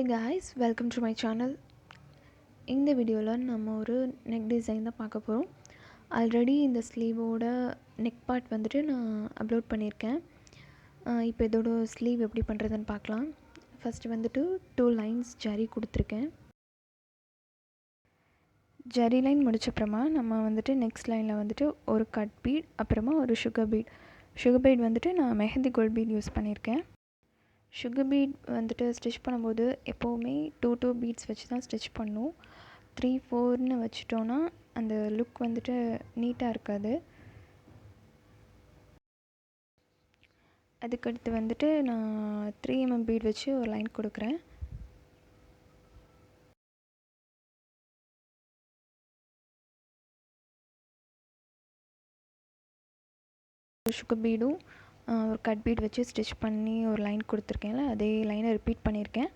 guys, welcome to my channel. இந்த வீடியோவில் நம்ம ஒரு நெக் டிசைன் தான் பார்க்க போகிறோம். ஆல்ரெடி இந்த ஸ்லீவோட நெக் பார்ட் வந்துட்டு நான் அப்லோட் பண்ணியிருக்கேன். இப்போ இதோட ஸ்லீவ் எப்படி பண்ணுறதுன்னு பார்க்கலாம். ஃபஸ்ட்டு வந்துட்டு 2 லைன்ஸ் ஜரி கொடுத்துருக்கேன். ஜரி லைன் முடிச்சப்புறமா நம்ம வந்துட்டு நெக்ஸ்ட் லைனில் வந்துட்டு ஒரு கட் பீட், அப்புறமா ஒரு சுகர் பீட் வந்துட்டு நான் மெஹந்தி கோல்ட் பீட் யூஸ் பண்ணியிருக்கேன். சுகர் பீட் வந்துட்டு ஸ்டிச் பண்ணும்போது எப்போவுமே 2 பீட்ஸ் வச்சு தான் ஸ்டிச் பண்ணும். 3-4ன்னு வச்சுட்டோன்னா அந்த லுக் வந்துட்டு நீட்டாக இருக்காது. அதுக்கடுத்து வந்துட்டு நான் 3 mm பீட் வச்சு ஒரு லைன் கொடுக்குறேன். சுகர் பீடும் ஒரு கட் பீட் வச்சு ஸ்டிச் பண்ணி ஒரு லைன் கொடுத்துருக்கேன்ல, அதே லைனை ரிப்பீட் பண்ணியிருக்கேன்.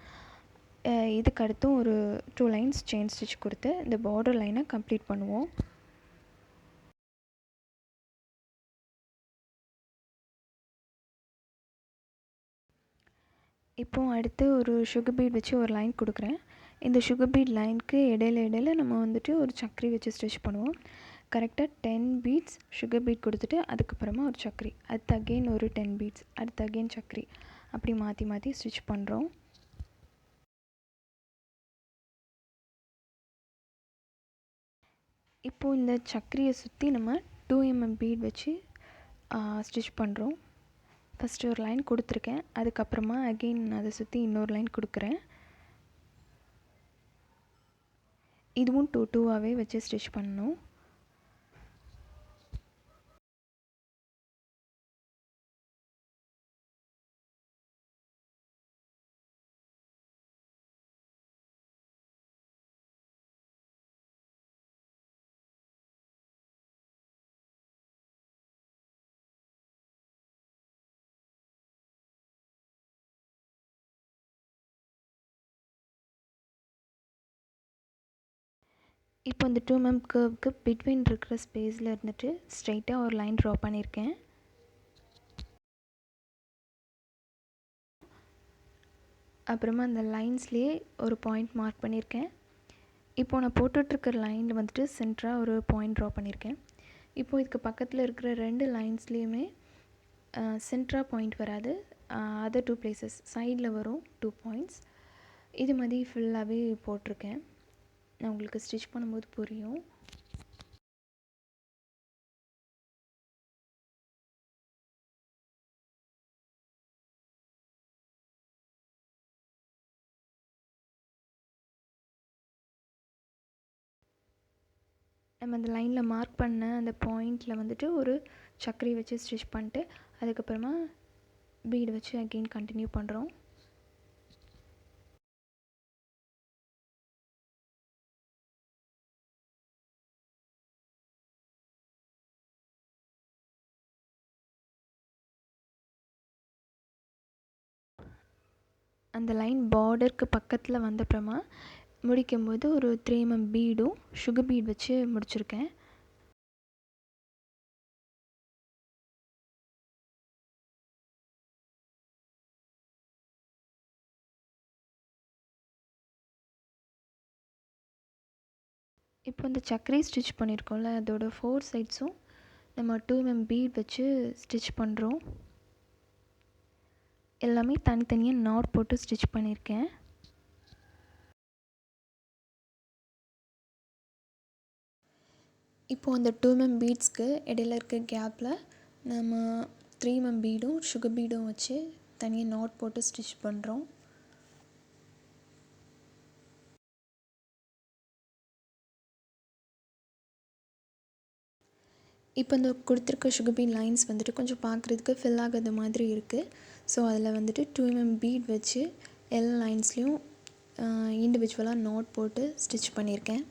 இதுக்கு அடுத்தும் ஒரு 2 லைன்ஸ் செயின் ஸ்டிச் கொடுத்து இந்த பார்டர் லைனை கம்ப்ளீட் பண்ணுவோம். இப்போது அடுத்து ஒரு சுகர் பீட் வச்சு ஒரு லைன் கொடுக்குறேன். இந்த சுகர் பீட் லைனுக்கு இடையில நம்ம வந்துட்டு ஒரு சக்கரி வச்சு ஸ்டிச் பண்ணுவோம். கரெக்டாக 10 பீட்ஸ் சுகர் பீட் கொடுத்துட்டு அதுக்கப்புறமா ஒரு சக்கரி, அடுத்து அகெயின் ஒரு 10 பீட்ஸ், அடுத்து அகெயின் சக்கரி, அப்படி மாற்றி ஸ்டிச் பண்ணுறோம். இப்போது இந்த சக்கரியை சுற்றி நம்ம 2 mm பீட் வச்சு ஸ்டிச் பண்ணுறோம். ஃபஸ்ட்டு ஒரு லைன் கொடுத்துருக்கேன், அதுக்கப்புறமா அகெயின் அதை சுற்றி இன்னொரு லைன் கொடுக்குறேன். இதுவும் 2-2ஆகவே வச்சு ஸ்டிச் பண்ணணும். இப்போ இந்த 2 mm கர்வுக்கு பிட்வீன் இருக்கிற ஸ்பேஸில் இருந்துட்டு ஸ்ட்ரைட்டாக ஒரு லைன் ட்ரா பண்ணியிருக்கேன். அப்புறமா அந்த லைன்ஸ்லேயே ஒரு பாயிண்ட் மார்க் பண்ணியிருக்கேன். இப்போது நான் போட்டுட்ருக்கிற லைனில் வந்துட்டு சென்டராக ஒரு பாயிண்ட் ட்ரா பண்ணியிருக்கேன். இப்போது இதுக்கு பக்கத்தில் இருக்கிற 2 லைன்ஸ்லேயுமே சென்டராக பாயிண்ட் வராது, அதர் 2 பிளேசஸ் சைடில் வரும் 2 பாயிண்ட்ஸ். இது மாதிரி ஃபுல்லாகவே போட்டிருக்கேன். நான் உங்களுக்கு ஸ்டிச் பண்ணும்போது புரியும். நம்ம அந்த லைனில் மார்க் பண்ண அந்த பாயிண்டில் வந்துட்டு ஒரு சக்கரி வச்சு ஸ்டிச் பண்ணிட்டு அதுக்கப்புறமா பீடு வச்சு அகெயின் கண்டினியூ பண்ணுறோம். அந்த லைன் பார்டருக்கு பக்கத்தில் வந்தப்புறமா முடிக்கும்போது ஒரு 3 mm பீடும் சுகர் பீட் வச்சு முடிச்சிருக்கேன். இப்போ இந்த சக்கரி ஸ்டிச் பண்ணியிருக்கோம்ல, அதோட 4 சைட்ஸும் நம்ம 2 mm பீட் வச்சு ஸ்டிச் பண்ணுறோம். எல்லாமே தனித்தனியாக நாட் போட்டு ஸ்டிச் பண்ணியிருக்கேன். இப்போது அந்த 2 mm பீட்ஸ்க்கு இடையில இருக்க கேப்பில் நம்ம 3 mm பீடும் சுகர் பீடும் வச்சு தனியாக நாட் போட்டு ஸ்டிச் பண்ணுறோம். இப்போ இந்த கொடுத்துருக்க சுகர் பீட் லைன்ஸ் வந்துட்டு கொஞ்சம் பார்க்குறதுக்கு ஃபில் ஆகாத மாதிரி இருக்குது. ஸோ அதில் வந்துட்டு 2 mm பீட் வச்சு எல்லா லைன்ஸ்லேயும் இண்டிவிஜுவலாக நாட் போட்டு ஸ்டிச் பண்ணியிருக்கேன்.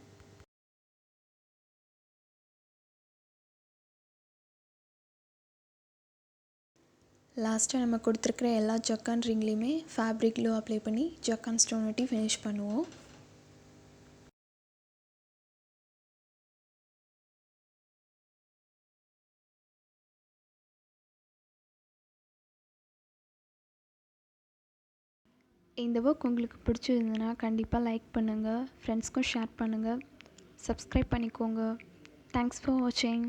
லாஸ்ட்டாக நம்ம கொடுத்துருக்குற எல்லா ஜக்கான் ரிங்லேயுமே ஃபேப்ரிக் க்ளூ அப்ளை பண்ணி ஜக்கான் ஸ்டோன் ஒட்டி ஃபினிஷ் பண்ணுவோம். இந்த ஒர்க் உங்களுக்கு பிடிச்சிருந்ததுன்னா கண்டிப்பாக லைக் பண்ணுங்கள், ஃப்ரெண்ட்ஸ்க்கும் ஷேர் பண்ணுங்கள், சப்ஸ்கிரைப் பண்ணிக்கோங்க. தேங்க்ஸ் ஃபார் வாட்சிங்.